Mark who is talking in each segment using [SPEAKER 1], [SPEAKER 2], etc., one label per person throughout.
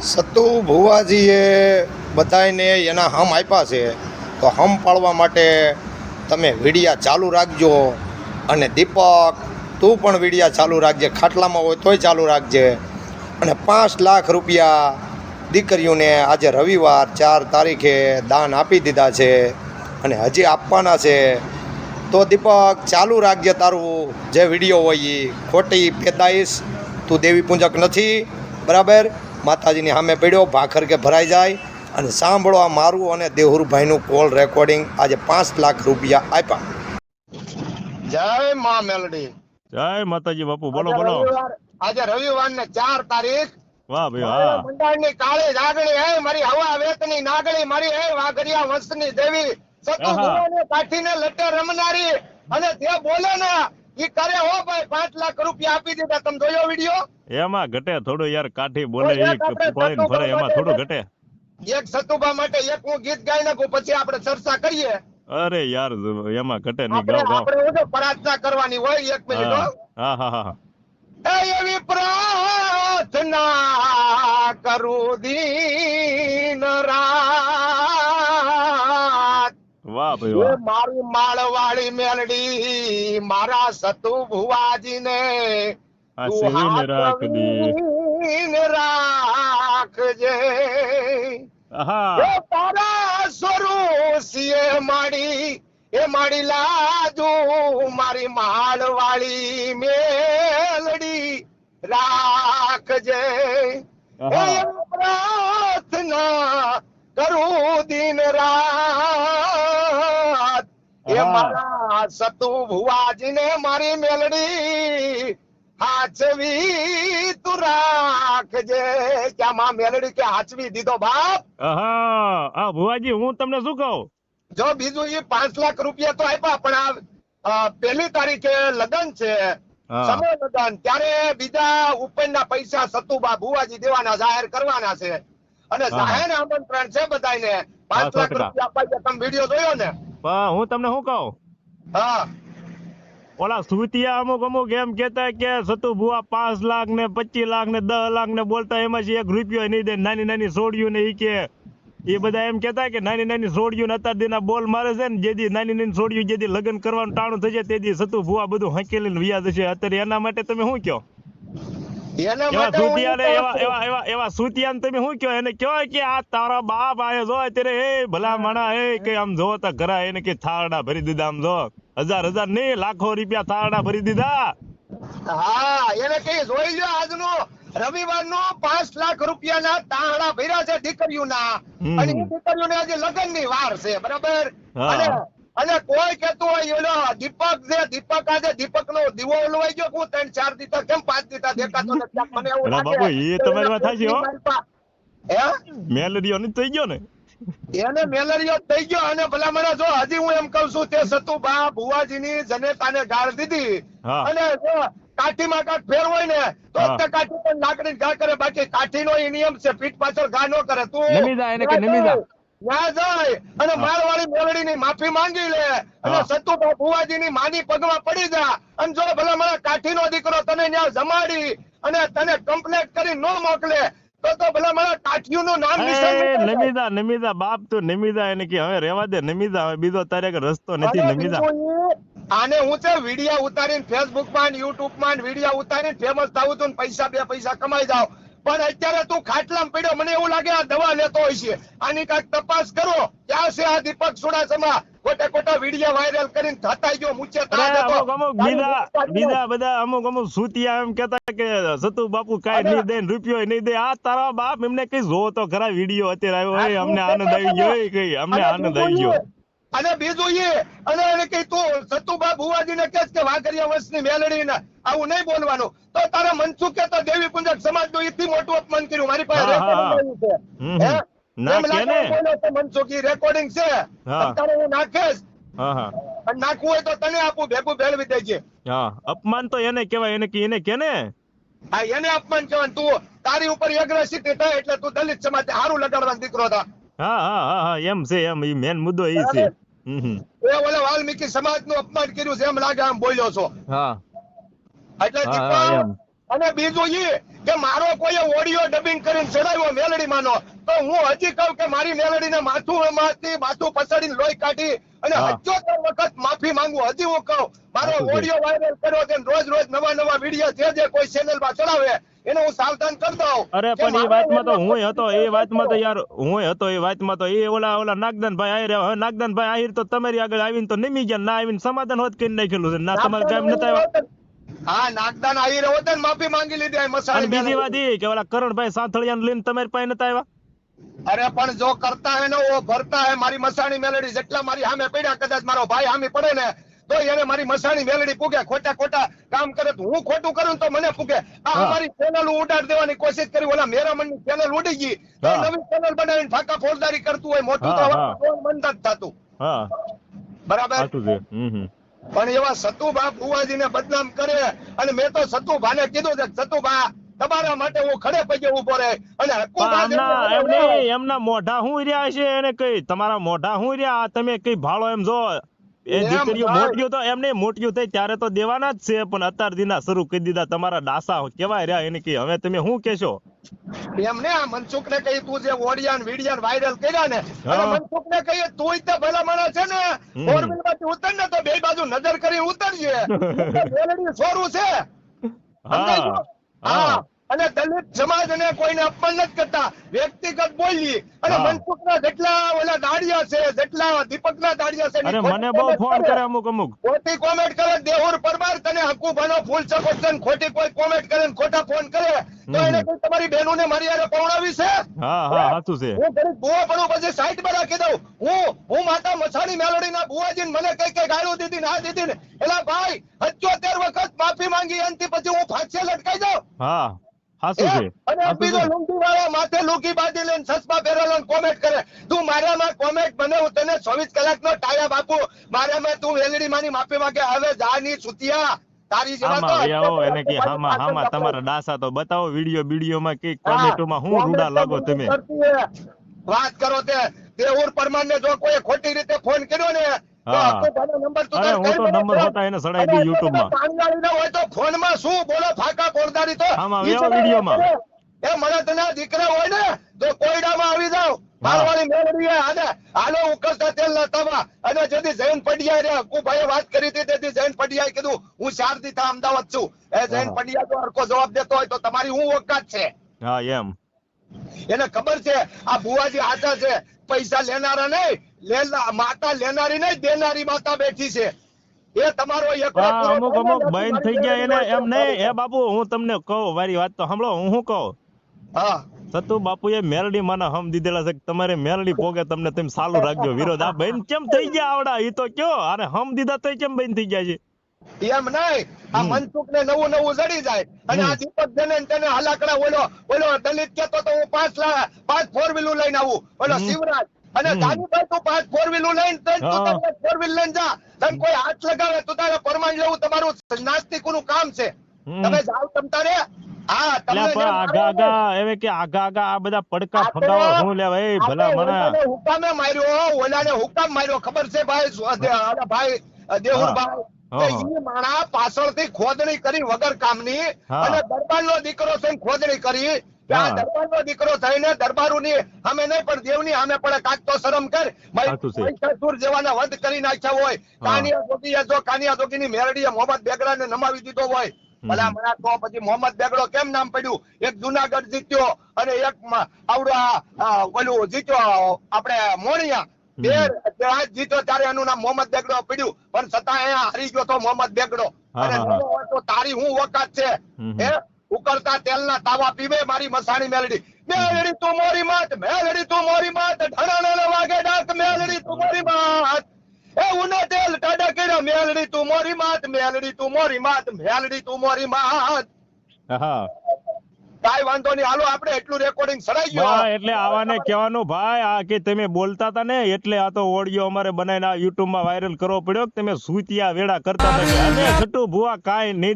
[SPEAKER 1] સતુ ભુવાજીએ બધાને એના હમ આપ્યા છે, તો હમ પાડવા માટે તમે વિડિયા ચાલુ રાખજો. અને દીપક, તું પણ વિડિયા ચાલુ રાખજે, ખાટલામાં હોય તોય ચાલુ રાખજે. અને 5 લાખ રૂપિયા દીકરીઓને આજે રવિવાર 4 તારીખે દાન આપી દીધા છે અને હજી આપવાના છે. તો દીપક ચાલુ રાખજે તારું જે વિડીયો હોય એ. ખોટી પેદાઈશ, તું દેવી પૂજક નથી, બરાબર? માતાજીની સામે પડ્યો, ભાખર કે ભરાઈ જાય. અને સાંભળો આ મારું અને દેહુરભાઈનું કોલ રેકોર્ડિંગ. આજે 5 લાખ રૂપિયા આપ્યા. જય મા મેલડી.
[SPEAKER 2] જય માતાજી બાપુ. બોલો બોલો.
[SPEAKER 1] આજે રવિવાર ને 4 તારીખ.
[SPEAKER 2] વાહ ભાઈ વાહ.
[SPEAKER 1] મંડાણની કાળી જાગણી હે મારી, હવા વેતની નાગણી મારી હે, વાઘરિયા વંશની દેવી, સતુ ભુવાને કાઠીને લટે રમનારી. અને તે બોલે ને ઈ કરે હો ભાઈ. 5 લાખ રૂપિયા આપી દીધા. તમે જોયો વિડિયો?
[SPEAKER 2] એમાં ઘટે થોડું યાર, કાઠી બોલે ઈ પડીને ફરે, એમાં થોડું ઘટે.
[SPEAKER 1] એક સતુભા માટે એક હું ગીત ગાઈ નાખું, પછી આપણે ચર્ચા કરીએ.
[SPEAKER 2] અરે યાર એમાં ઘટે નહીં. ગાવ ગાવ.
[SPEAKER 1] આપણે પ્રાર્થના કરવાની હોય. 1 મિનિટ હો.
[SPEAKER 2] હા હા હા.
[SPEAKER 1] એવી પ્રાર્થના કરું દીન રાત.
[SPEAKER 2] વાહ ભાઈ વાહ.
[SPEAKER 1] મારી માળવાળી મેલડી મારા સતુ ભુવાજીને
[SPEAKER 2] આ સેવીને રાખજે.
[SPEAKER 1] રાખજે.
[SPEAKER 2] આહા.
[SPEAKER 1] તારા સ્વરૂપીએ માડી એ માડી લાજુ મારી માળવાળી મેલડી રાખજે. પ્રાર્થના કરું દિન રાત. એ મારા સતુ ભુવાજીને મારી મેલડી હાચવી તું રાખજે. ક્યાં માં મેલડી કે હાચવી દીધો બાપ?
[SPEAKER 2] હા ભુવાજી, હું તમને શું કહું,
[SPEAKER 1] જો બીજું એ 5 લાખ રૂપિયા તો આપ્યા, પણ આ 1 તારીખે લગ્ન છે, સમય લગ્ન, ત્યારે બીજા ઉપરના પૈસા સતુબા ભુવાજી દેવાના, જાહેર કરવાના છે. અને જાહેર આમંત્રણ છે બધાને. 5 લાખ રૂપિયા આપ્યા. તમે વિડીયો જોયો ને?
[SPEAKER 2] હું તમને શું કહું,
[SPEAKER 1] હા,
[SPEAKER 2] ઓલા સુતિયા અમુક એમ કેતા કે સતુ ભુવા 5 લાખ ને 25 લાખ ને 10 લાખ ને બોલતા, એમાંથી 1 રૂપિયો નહીં દે. નાની નાની છોડ્યું ને ઈ કે એ બધા એમ કેતા કે નાની નાની છોડ્યું અત્યાર દીના બોલ મારે છે ને, જેથી નાની નાની છોડ્યું જેથી લગ્ન કરવાનું ટાણું થશે તેથી સતુ ભુવા બધું હકેલીને વ્યાજ છે. અત્યારે એના માટે તમે શું કહો? એવા સુતિયાને તમે શું કહો? એને કહો કે આ તારા બાપ આયો જો અત્યારે, એ ભલા માણા, એ કે આમ જો તા ઘરા એને કે થાળડા ભરી દીધા, આમ જો 1000 નહીં લાખો રૂપિયા થાળડા ભરી દીધા.
[SPEAKER 1] હા, એને કઈ જોઈ લો. આજનો રવિવારનો 5 લાખ રૂપિયાના તાળા ભર્યા છે દીકરીઓના. અને એ દીકરીઓને આજે લગ્નની વાર છે, બરાબર? અને કોઈ કેતું હોય એલો દીપક છે, દીપક આજે દીપક નો દીવો ઓલવાઈ ગયો. હું 3-4 દીધા, કેમ 5 દીધા દેખાતો નથી? મને એવું લાગે
[SPEAKER 2] બાપુ, એ તમારી વાત સાચી હો.
[SPEAKER 1] હે,
[SPEAKER 2] મેલડીઓ નથી થઈ ગયો ને,
[SPEAKER 1] એને મેલરીયો થઈ ગયો. અને ભલા મને જો હજી હું એમ કઉ છું, તે સતુબા ભુવાજીની જનેતાને ગાળ દીધી. અને જો કાઠીમાં કાંક ફેર હોય ને તો કાઠી પણ લાકડી ઘા કરે, બાકી કાઠીનો એ નિયમ છે, પીઠ પાછળ ઘા ન કરે. તું ત્યાં જાય અને મારવાળી મેલડીની માફી માંગી લે અને સતુબા ભુવાજીની માની પગમાં પડી જા. અને જો ભલા મને કાઠીનો દીકરો તને ત્યાં જમાડી અને તને કમ્પ્લેટ કરી ન મોકલે તો ભલા મારા કાઠીઓનું નામ
[SPEAKER 2] નમિતા બાપ, તો નમિતા એને કે હવે રેવા દે નમિતા, હવે બીજો તારે રસ્તો નથી નમિતા.
[SPEAKER 1] આને હું છે વિડિયા ઉતારીને ફેસબુક માં યુટ્યુબ માં વિડિયા ઉતારીને ફેમસ થાવું તું, પૈસા 2 પૈસા કમાઈ જાવ. પણ અત્યારે તું ખાટલામાં પડ્યો, મને એવું લાગે આ દવા લેતો હોય છે. આની કાંઈક તપાસ કરો. ક્યાં છે આ દીપક સુડાસમા? ખોટા વિડિયા વાયરલ કરીને થતા ગયો મૂચે
[SPEAKER 2] બીજા બધા અમુક સુતિયા એમ કેતા કે સતુ બાપુ કાઈ નહીં દે, રૂપિયો નહીં દે. આ તારા બાપ એમને કઈ જો તો ખરા વિડિયો અત્યારે આવ્યો, અમને આનંદ આવી ગયો, કઈ અમને આનંદ આવી ગયો.
[SPEAKER 1] અને બીજું અને એને કઈ તું સતુબા ભુવાજીને કહે કે વાઘરિયા વંશની મેલડી ને આવું નહીં બોલવાનું, તો તારા મનસુખે તો દેવી પુંજક સમાજ નું ઈથી મોટું અપમાન કર્યું. મારી પાસે રેકોર્ડિંગ છે, મનસુખી રેકોર્ડિંગ છે, અત્યારે હું નાખીશ. નાખવું હોય તો તને આપું, ભેગું ભેળવી દેજે.
[SPEAKER 2] અપમાન તો એને કેવાય, એને કે ને
[SPEAKER 1] હા, એને અપમાન કહેવાય. તું તારી ઉપર એગ્રેસિટી થાય એટલે તું દલિત સમાજ હારું લગાડવાનો દીકરો હતા.
[SPEAKER 2] હા એમ છે, એમ મેન મુદ્દો એ છે.
[SPEAKER 1] એ ઓલા વાલ્મીકી સમાજ નું અપમાન કર્યું છે એમ લાગે, આમ બોલ્યો છો.
[SPEAKER 2] હા,
[SPEAKER 1] એટલે અને બીજું ઈ કે મારો કોઈ ઓડિયો ડબિંગ કરીને ચડાવ્યો મેલડી માનો તો હું હજી કહું કે મારી મેલડીને માથું પછાડીને લોહી કાઢી અને
[SPEAKER 2] હા.
[SPEAKER 1] 77 વખત માફી માંગુ. હજી હું કહું મારો
[SPEAKER 2] સાચું છે.
[SPEAKER 1] ઓડિયો વાયરલ કર્યો છે રોજ નવા વિડીયો જે કોઈ ચેનલમાં ચડાવે એને હું સાવધાન કરી દઉં.
[SPEAKER 2] અરે
[SPEAKER 1] કે
[SPEAKER 2] પણ એ
[SPEAKER 1] મારો
[SPEAKER 2] વાતમાં તો
[SPEAKER 1] એવો
[SPEAKER 2] હું હતો એ
[SPEAKER 1] કોઈ
[SPEAKER 2] વાતમાં તો યાર હું હતો એ વાતમાં તો એ ઓલા નાગદાનભાઈ આહિર હવે નાગદાનભાઈ આહિર તો તમારી આગળ આવીને તો નિમી ગયા ના આવીને સમાધાન હોત કરી નાખેલું છે ના તમારે કામ નતા આવ્યા.
[SPEAKER 1] હા નાગદાન આવી રહ્યો હતો ને માફી માંગી લીધી આ
[SPEAKER 2] અને
[SPEAKER 1] મસાણી
[SPEAKER 2] બીજી
[SPEAKER 1] મેલડી.
[SPEAKER 2] વાત એ કે ઓલા કરણભાઈ સાંથળિયાને લઈને તમારી પાસે નતા આવ્યા.
[SPEAKER 1] અરે પણ જો કરતા હે ને વો ભરતા હે. મારી મસાણી મેલડી જેટલા મારી સામે પડ્યા કદાચ મારો ભાઈ સામે પડે ને તો એને મારી મસાણી મેલડી પૂગે. ખોટા કામ કરે તો હું ખોટું કરું ને તો મને પૂગે. આ
[SPEAKER 2] હા.
[SPEAKER 1] અમારી ચેનલ ઉડાડ દેવાની કોશિશ કરી. ઓલા મેરામણની ચેનલ ઉડી ગઈ તો
[SPEAKER 2] હા.
[SPEAKER 1] નવી ચેનલ બનાવીને ફાકા ફોજદારી કરતું હોય મોટું તો
[SPEAKER 2] હા, હા.
[SPEAKER 1] બંધ જ થતું.
[SPEAKER 2] હા
[SPEAKER 1] બરાબર.
[SPEAKER 2] સાચું છે.
[SPEAKER 1] પણ એવા સતુભા બુવાજીને બદનામ કરે અને મેં તો સતુભાને કીધું છે સતુભા તમારા માટે હું ખડે પગે ઉભો રહે અને
[SPEAKER 2] પણ
[SPEAKER 1] હકુભા
[SPEAKER 2] આમના
[SPEAKER 1] જેમને
[SPEAKER 2] એમને
[SPEAKER 1] હોય.
[SPEAKER 2] એમના મોઢા હું રહ્યા છે એને કઈ તમારા મોઢા હું રહ્યા આ તમે કઈ ભાળો એમ જો એ
[SPEAKER 1] એમ
[SPEAKER 2] દીકરીઓ
[SPEAKER 1] ભાઈ.
[SPEAKER 2] મોટીઓ તો એમને મોટીઓ થઈ ત્યારે તો દેવાના જ છે પણ અત્યાર દીના શરૂ કરી દીધા તમારા ડાસા કેવાય રહ્યા એને કે હવે તમે શું કહેશો.
[SPEAKER 1] એમને આ મનસુખ ને કહી તું જે ઓડિયાન વિડિયાન વાયરલ કર્યા ને અને
[SPEAKER 2] હા.
[SPEAKER 1] મનસુખ ને કહીએ તું તે ભલા માણસ છે ને ફોર વ્હીલ માંથી ઉતર ને તો બે બાજુ નજર કરી ઉતરજે. મેલડી છોરું છે સમજાય છે?
[SPEAKER 2] હા.
[SPEAKER 1] હા અને દલિત સમાજ ને કોઈને અપમાન નથી કરતા વ્યક્તિગત બોલી અને
[SPEAKER 2] હા.
[SPEAKER 1] મનસુખ ના જેટલા ઓલા દાડિયા છે જેટલા દીપક ના દાડિયા છે
[SPEAKER 2] અરે મને બહુ ફોન કરે અમુક
[SPEAKER 1] ખોટી કોમેન્ટ કરે દેહુર પરમાર તને હકુભાનો ફૂલ સપોર્ટ છે ને ખોટી કોઈ કોમેન્ટ કરે ને ખોટા ફોન કરે તો એને કોઈ તમારી બહેનો ને મારી હારે પવડાવી છે.
[SPEAKER 2] હા સાચું છે.
[SPEAKER 1] હું ઘડીક બુવા પડું પછી સાઈડ પર રાખી દઉં. હું માતા મસાણી મેલડી ના બુવાજી મને કઈ ગાળું દીધી ને આ દીધી ને એલા ભાઈ 77 વખત માફી માંગી એનથી પછી હું ફાંસીએ લટકાઈ જાઉં.
[SPEAKER 2] હા સાચું છે.
[SPEAKER 1] અને
[SPEAKER 2] સાચું
[SPEAKER 1] બીજો
[SPEAKER 2] છે.
[SPEAKER 1] લુંગી વાળો માથે લુંગી બાંધી લઈને સસમા પહેરેલો કોમેન્ટ કરે તું મારામાં કોમેન્ટ મને હું તને 24 કલાકનો ટાયા બાપુ મારામાં તું વેલડી માની માફી માંગે હવે જાની સુતિયા તારી જેવા તો
[SPEAKER 2] આમાં આવો એને કે હામાં તમારા ડાસા તો બતાવો વિડીયો માં કે કોમેન્ટોમાં હું રૂડા લાગો તમે.
[SPEAKER 1] વાત કરો તે દેવુર પરમાર ને જો કોઈ ખોટી રીતે ફોન કર્યો ને તો
[SPEAKER 2] હા.
[SPEAKER 1] હકુભાનો નંબર તું
[SPEAKER 2] અરે
[SPEAKER 1] તાર
[SPEAKER 2] હું તો
[SPEAKER 1] કઈ
[SPEAKER 2] નંબર
[SPEAKER 1] મને
[SPEAKER 2] હોતા એને સડાઈ દી YouTube માં.
[SPEAKER 1] કાનવાળી ના હોય તો ફોનમાં શું બોલો ફાકા ફોડદારી તો
[SPEAKER 2] આમાં
[SPEAKER 1] ઈ
[SPEAKER 2] એવો
[SPEAKER 1] સડાઈ
[SPEAKER 2] વિડીયોમાં.
[SPEAKER 1] કરે. એ મને તને દીકરા હોય ને તો કોયડામાં આવી જાવ કાનવાળી મેળવીએ આને હાલો ઉકળતા તેલ ના તવા અને જેથી જૈન પડિયા રે હકુભાઈએ વાત કરી હતી તેથી જૈન પડિયાએ કીધું હું 4 દી થા અમદાવાદ છું એ જૈન પડિયા જો હરકો જવાબ દેતો હોય તો તમારી હું ઓકાત છે.
[SPEAKER 2] હા એમ.
[SPEAKER 1] એને ખબર છે આ બુવાજી આચા છે પૈસા લેનારા નહીં માતા લેનારી નહીં દેનારી માતા બેઠી છે. એ તમારો એકલો પૂરો
[SPEAKER 2] અમુક
[SPEAKER 1] થાય ને,
[SPEAKER 2] અમુક
[SPEAKER 1] બાકી
[SPEAKER 2] બંધ
[SPEAKER 1] મારી
[SPEAKER 2] થઈ ગયા એને
[SPEAKER 1] મેળવી
[SPEAKER 2] એમ
[SPEAKER 1] હોય
[SPEAKER 2] નહીં
[SPEAKER 1] તો
[SPEAKER 2] એ બાપુ હું તમને કહું મારી વાત તો સાંભળો હું શું કહું.
[SPEAKER 1] હા
[SPEAKER 2] સતુ બાપુએ મેલડી માના હમ દીધેલા છે કે તમારે મેલડી પોગે તમને તમે ચાલુ રાખજો વિરોધ આ બંધ કેમ થઈ ગયા આવડા ઈ તો કયો અને હમ દીધા તો કેમ બંધ થઈ ગયા છે.
[SPEAKER 1] એમ નહીં આ મનસુખ ને નવું જડી જાય અને આ દીપક જને તેને હલાકડા ઓલો દલિત કેતો તો હું 5 ફોર વ્હીલર લઈને આવું ઓલો શિવરાજ અને જાનીભાઈ તું 5 ફોર વ્હીલર લઈને તું 4 વ્હીલર લઈને જા તને કોઈ હાથ લગાવે તું તારે પરમાન લેવું તમારું નાસ્તિકનું કામ છે. તમે જાવ તમ તારે હા
[SPEAKER 2] એટલે
[SPEAKER 1] તમને
[SPEAKER 2] પણ આગા એવે કે આગા આ બધા પડકા ફગાવા હું લેવા એ ભલા મને
[SPEAKER 1] હુકામે માર્યો ઓલાને હુકામ માર્યો ખબર છે ભાઈ દેવુરભાઈ
[SPEAKER 2] હા.
[SPEAKER 1] ઈ માણા પાછળથી ખોદણી કરી વગર કામની
[SPEAKER 2] હા.
[SPEAKER 1] અને દરબારનો દીકરો થઈને ખોદણી કરી કે આ
[SPEAKER 2] હા.
[SPEAKER 1] દરબારનો દીકરો થઈને દરબારોની સામે નહીં પણ દેવની સામે પડે કાંઈક તો શરમ કર
[SPEAKER 2] સાચું છે.
[SPEAKER 1] મહિષાસુર જેવાના વધ કરી નાખ્યા હોય કાનિયા જોગીએ જો કાનિયા જોગીની મેરડીએ મોહમ્મદ બેગડાને નમાવી દીધો હોય ભલા મણા તો પછી મોહમ્મદ બેગડો કેમ નામ પડ્યું એક જુનાગઢ જીત્યો અને એક આવડા ઓલું જીત્યો આપણે મોણિયા બે આજ જીત્યો ત્યારે એનું નામ મોહમ્મદ બેગડો પડ્યું પણ છતાં અહીંયા હારી ગયો તો મોહમ્મદ બેગડો અને નવો હોય તો તારી હું વકાત છે હે ઉકળતા તેલના તાવા પીવે મારી મસાણી મેલડી મેલડી તું મોરી માત મેલડી તું મોરી માત ઢણાના વાગે ડાક મેલડી તું મોરી માત એ ઉના તેલ ટાડા કર્યા મેલડી તું મોરી માત મેલડી તું મોરી માત મેલડી તું મોરી માત.
[SPEAKER 2] હા
[SPEAKER 1] કાઈ વાંધો નહીં હાલો આપણે એટલું રેકોર્ડિંગ સડાઈ ગયો
[SPEAKER 2] બા એટલે આવાને કહેવાનું ભાઈ આ કે તમે બોલતા હતા ને એટલે આ તો ઓડિયો અમારે બનાવીને આ YouTube માં વાયરલ કરવો પડ્યો કે તમે સૂતિયા વેડા કરતા હતા કે અમે છઠ્ઠું ભુવા કાંઈ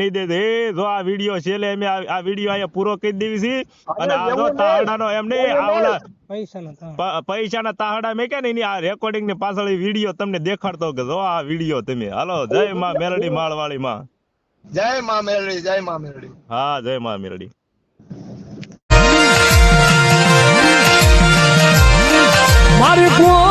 [SPEAKER 2] નહીં દે એ જો આ વિડીયો છે એટલે અમે આ વિડીયો અહીંયા પૂરો કરી દેવી છે અને આ જો તાહડાનો એમ નહીં આ ઓલા પૈસાના તાહડા મેં કે ને એની આ રેકોર્ડિંગ ની પાછળ વિડીયો તમને દેખાડતો કે જો આ વિડીયો તમે હાલો જય માં મેલડી માળવાળી માં.
[SPEAKER 1] જય માં મેલડી, જય માં મેલડી.
[SPEAKER 2] હા જય મા મેરડી.
[SPEAKER 3] મારી કુંવર